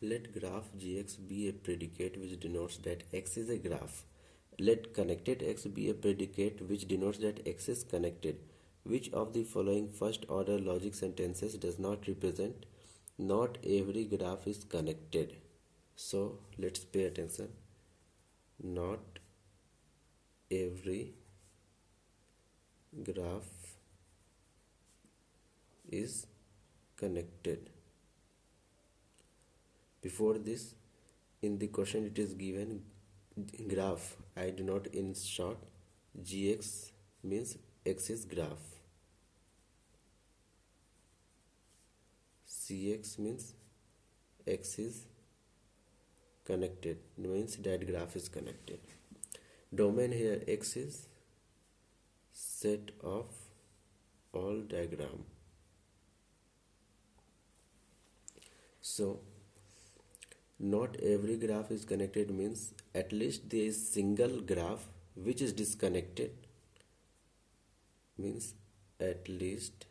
Let graph gx be a predicate which denotes that x is a graph. Let connected x be a predicate which denotes that x is connected. Which of the following first order logic sentences does not represent not every graph is connected? So let's pay attention. Not every graph is connected. Before this, in the question it is given graph. I do not in short. Gx means x is graph. Cx means x is connected, means that graph is connected. Domain here x is set of all diagram. So not every graph is connected means at least there is single graph which is disconnected, means at least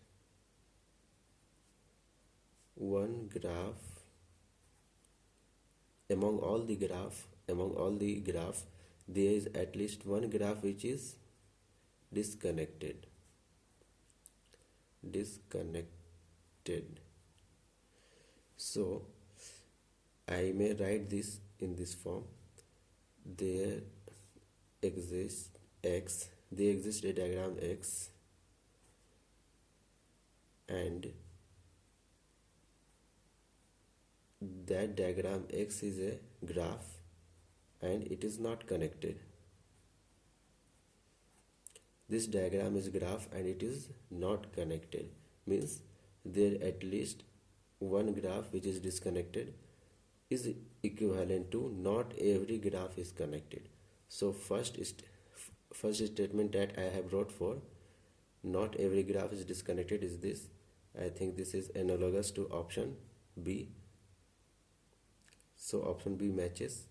one graph among all the graph there is at least one graph which is disconnected. So I may write this in this form. There exists a diagram x, and that diagram x is a graph and it is not connected. This diagram is graph and it is not connected, means there at least one graph which is disconnected is equivalent to not every graph is connected. So first statement that I have wrote for not every graph is disconnected is this. I think this is analogous to option B. So option B matches.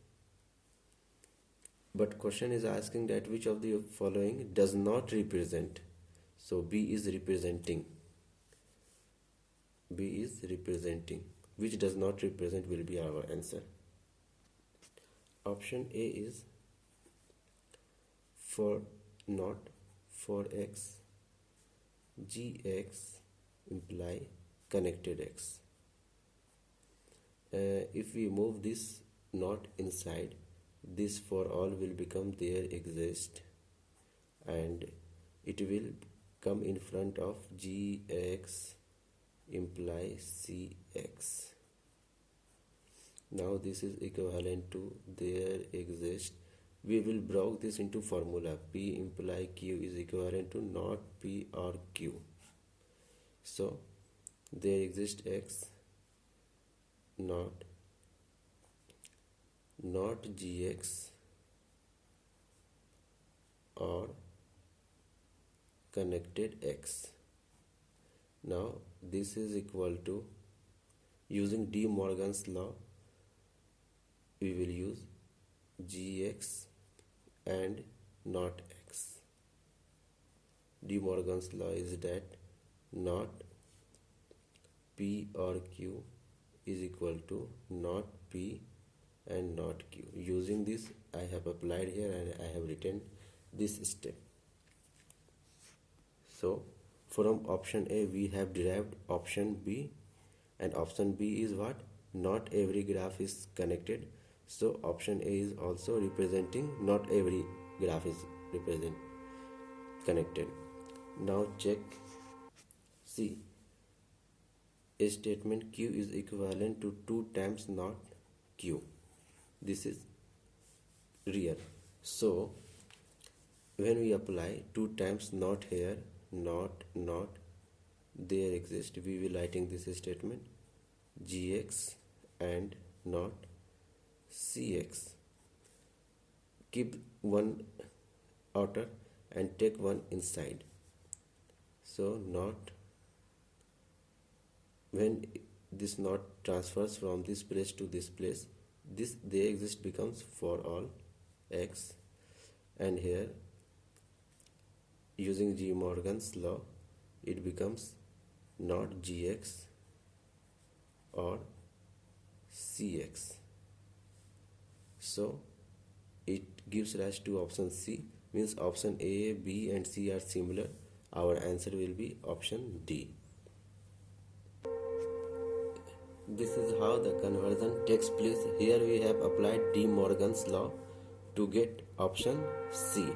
But question is asking that which of the following does not represent. So B is representing. Which does not represent will be our answer. Option A is for not for x, gx imply connected x. If we move this not inside, this for all will become there exist, and it will come in front of gx imply cx. Now this is equivalent to there exist. We will break this into formula. P imply q is equivalent to not p or q. So there exists x not gx or connected x. Now this is equal to, using De Morgan's law, we will use gx and not x. De Morgan's law is that not p or q is equal to not p and not q. Using this I have applied here and I have written this step. So from option A we have derived option B, and option B is what? Not every graph is connected. So option A is also representing not every graph is connected. Now check. See, a statement q is equivalent to 2 times not q. This is real. So when we apply 2 times not here, not there exist, we will writing this statement gx and not cx. Keep one outer and take one inside. So not, when this not transfers from this place to this place, this there exist becomes for all x, and here using De Morgan's law it becomes not gx or Cx. So it gives rise to option C, means option A, B and C are similar. Our answer will be option D. This is how the conversion takes place. Here we have applied De Morgan's law to get option C.